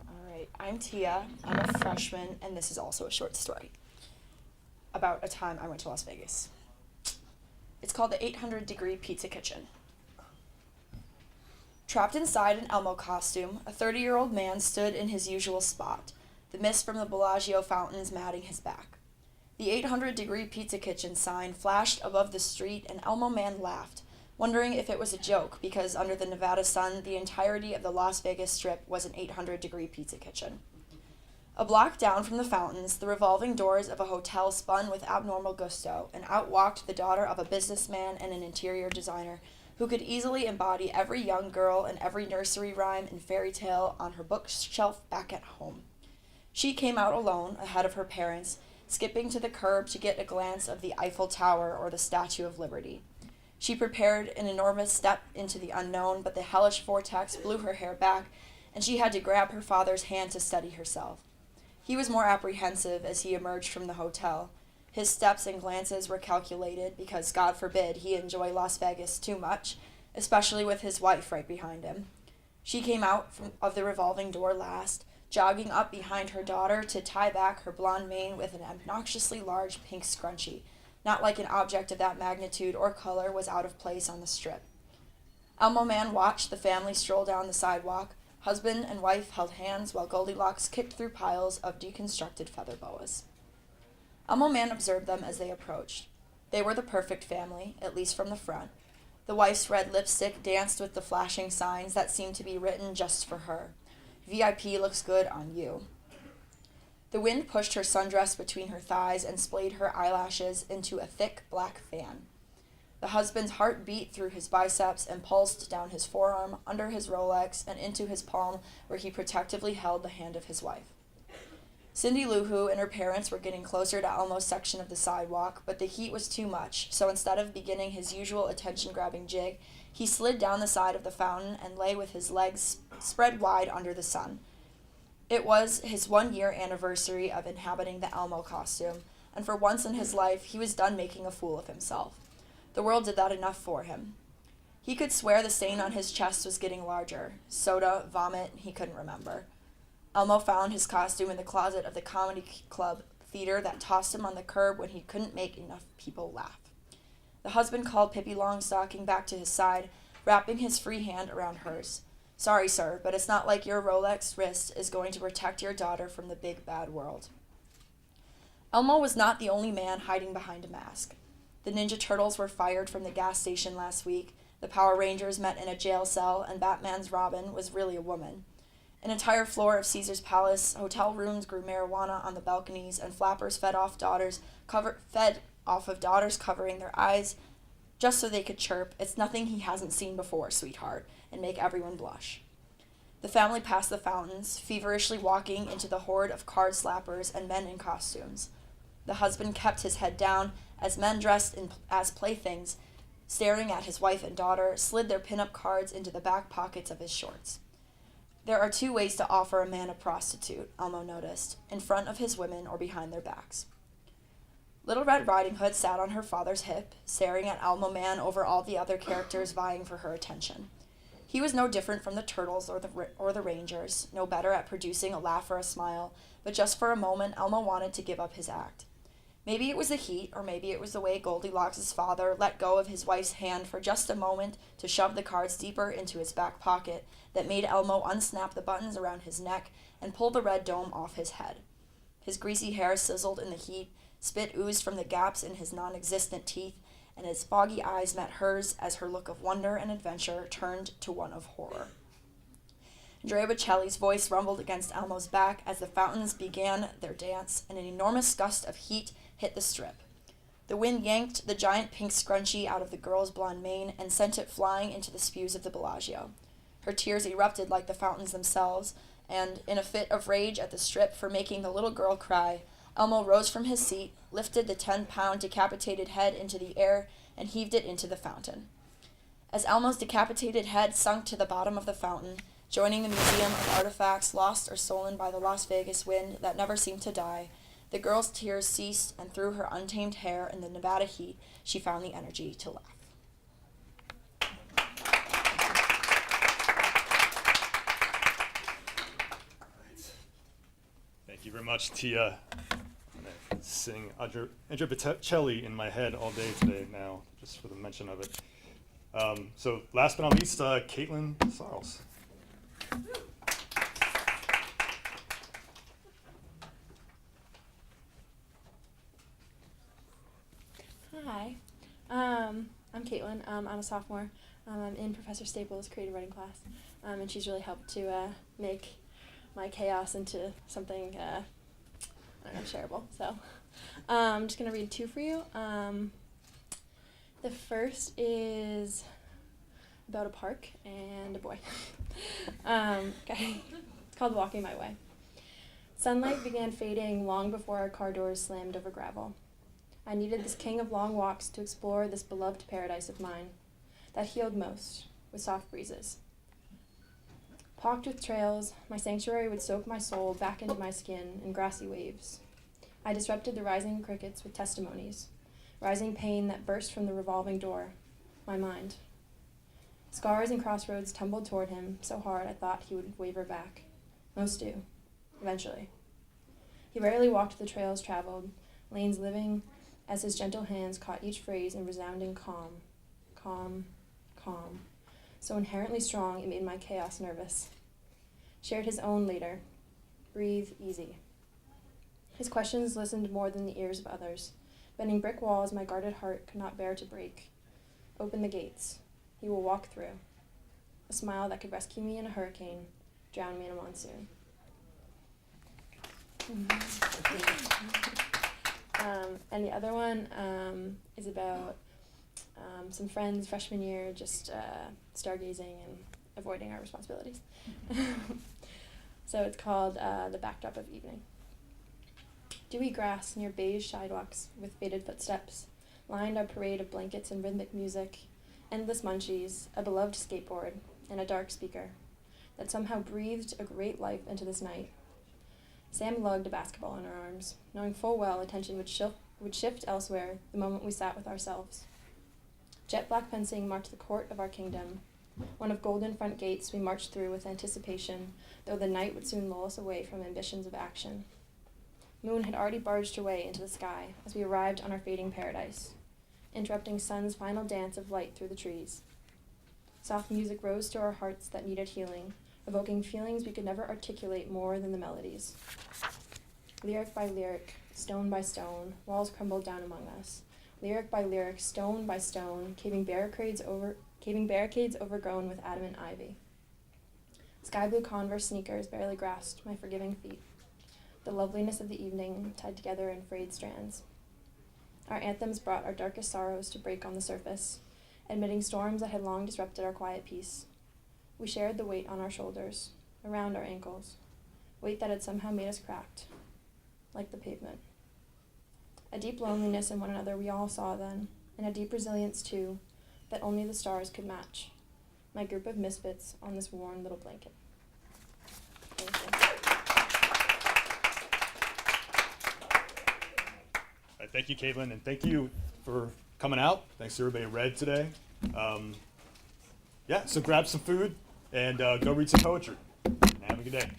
All right, I'm Tia. I'm a freshman, and this is also a short story about a time I went to Las Vegas. It's called the 800-Degree Pizza Kitchen. Trapped inside an Elmo costume, a 30-year-old man stood in his usual spot, the mist from the Bellagio fountains matting his back. The 800-Degree Pizza Kitchen sign flashed above the street, and Elmo Man laughed, wondering if it was a joke, because under the Nevada sun, the entirety of the Las Vegas Strip was an 800-degree pizza kitchen. A block down from the fountains, the revolving doors of a hotel spun with abnormal gusto, and out walked the daughter of a businessman and an interior designer who could easily embody every young girl and every nursery rhyme and fairy tale on her bookshelf back at home. She came out alone, ahead of her parents, skipping to the curb to get a glance of the Eiffel Tower or the Statue of Liberty. She prepared an enormous step into the unknown, but the hellish vortex blew her hair back, and she had to grab her father's hand to steady herself. He was more apprehensive as he emerged from the hotel. His steps and glances were calculated because, God forbid, he enjoy Las Vegas too much, especially with his wife right behind him. She came out of the revolving door last, jogging up behind her daughter to tie back her blonde mane with an obnoxiously large pink scrunchie. Not like an object of that magnitude or color was out of place on the strip. Elmo Man watched the family stroll down the sidewalk. Husband and wife held hands while Goldilocks kicked through piles of deconstructed feather boas. Elmo Man observed them as they approached. They were the perfect family, at least from the front. The wife's red lipstick danced with the flashing signs that seemed to be written just for her. VIP looks good on you. The wind pushed her sundress between her thighs and splayed her eyelashes into a thick black fan. The husband's heart beat through his biceps and pulsed down his forearm, under his Rolex, and into his palm where he protectively held the hand of his wife. Cindy Lou Who and her parents were getting closer to Elmo's section of the sidewalk, but the heat was too much, so instead of beginning his usual attention-grabbing jig, he slid down the side of the fountain and lay with his legs spread wide under the sun. It was his 1-year anniversary of inhabiting the Elmo costume, and for once in his life, he was done making a fool of himself. The world did that enough for him. He could swear the stain on his chest was getting larger. Soda, vomit, he couldn't remember. Elmo found his costume in the closet of the comedy club theater that tossed him on the curb when he couldn't make enough people laugh. The husband called Pippi Longstocking back to his side, wrapping his free hand around hers. Sorry, sir, but it's not like your Rolex wrist is going to protect your daughter from the big bad world. Elmo was not the only man hiding behind a mask. The Ninja Turtles were fired from the gas station last week, the Power Rangers met in a jail cell, and Batman's Robin was really a woman. An entire floor of Caesar's Palace hotel rooms grew marijuana on the balconies, and flappers fed off of daughters covering their eyes just so they could chirp, "It's nothing he hasn't seen before, sweetheart," and make everyone blush. The family passed the fountains, feverishly walking into the horde of card slappers and men in costumes. The husband kept his head down as men dressed as playthings, staring at his wife and daughter, slid their pinup cards into the back pockets of his shorts. There are two ways to offer a man a prostitute, Elmo noticed, in front of his women or behind their backs. Little Red Riding Hood sat on her father's hip, staring at Elmo Man over all the other characters vying for her attention. He was no different from the Turtles or the Rangers, no better at producing a laugh or a smile, but just for a moment Elmo wanted to give up his act. Maybe it was the heat, or maybe it was the way Goldilocks' father let go of his wife's hand for just a moment to shove the cards deeper into his back pocket that made Elmo unsnap the buttons around his neck and pull the red dome off his head. His greasy hair sizzled in the heat, spit oozed from the gaps in his non-existent teeth, and his foggy eyes met hers as her look of wonder and adventure turned to one of horror. Andrea Bocelli's voice rumbled against Elmo's back as the fountains began their dance, and an enormous gust of heat hit the strip. The wind yanked the giant pink scrunchie out of the girl's blonde mane and sent it flying into the spews of the Bellagio. Her tears erupted like the fountains themselves, and, in a fit of rage at the strip for making the little girl cry, Elmo rose from his seat, lifted the 10-pound decapitated head into the air, and heaved it into the fountain. As Elmo's decapitated head sunk to the bottom of the fountain, joining the museum of artifacts lost or stolen by the Las Vegas wind that never seemed to die, the girl's tears ceased, and through her untamed hair in the Nevada heat, she found the energy to laugh. Thank you very much, Tia. I'm going to sing Andrea Bocelli in my head all day today now, just for the mention of it. So last but not least, Caitlin Sarles. Hi, I'm Caitlin. I'm a sophomore. I'm in Professor Staples' creative writing class, and she's really helped to make my chaos into something I don't know, shareable. So I'm just gonna read two for you. The first is about a park and a boy. Okay, it's called Walking My Way. Sunlight began fading long before our car doors slammed over gravel. I needed this king of long walks to explore this beloved paradise of mine that healed most with soft breezes. Pocked with trails, my sanctuary would soak my soul back into my skin in grassy waves. I disrupted the rising crickets with testimonies, rising pain that burst from the revolving door, my mind. Scars and crossroads tumbled toward him so hard I thought he would waver back. Most do, eventually. He rarely walked the trails traveled, lanes living, as his gentle hands caught each phrase in resounding calm, calm, calm, so inherently strong it made my chaos nervous. Shared his own later. Breathe easy. His questions listened more than the ears of others, bending brick walls my guarded heart could not bear to break. Open the gates. He will walk through. A smile that could rescue me in a hurricane, drown me in a monsoon. And the other one is about some friends freshman year just stargazing and avoiding our responsibilities. So it's called The Backdrop of Evening. Dewy grass near beige sidewalks with faded footsteps lined our parade of blankets and rhythmic music, endless munchies, a beloved skateboard, and a dark speaker that somehow breathed a great life into this night. Sam lugged a basketball in her arms, knowing full well attention would shift elsewhere the moment we sat with ourselves. Jet black fencing marked the court of our kingdom, one of golden front gates we marched through with anticipation, though the night would soon lull us away from ambitions of action. Moon had already barged her way into the sky as we arrived on our fading paradise. interrupting sun's final dance of light through the trees. Soft music rose to our hearts that needed healing, evoking feelings we could never articulate more than the melodies. Lyric by lyric, stone by stone, walls crumbled down among us. Lyric by lyric, stone by stone, caving barricades overgrown with adamant ivy. Sky blue Converse sneakers barely grasped my forgiving feet. The loveliness of the evening tied together in frayed strands. Our anthems brought our darkest sorrows to break on the surface, admitting storms that had long disrupted our quiet peace. We shared the weight on our shoulders, around our ankles, weight that had somehow made us cracked, like the pavement. A deep loneliness in one another we all saw then, and a deep resilience too, that only the stars could match. My group of misfits on this worn little blanket. Thank you. All right, thank you, Caitlin, and thank you for coming out. Thanks to everybody who read today. Yeah, so grab some food and go read some poetry. Have a good day.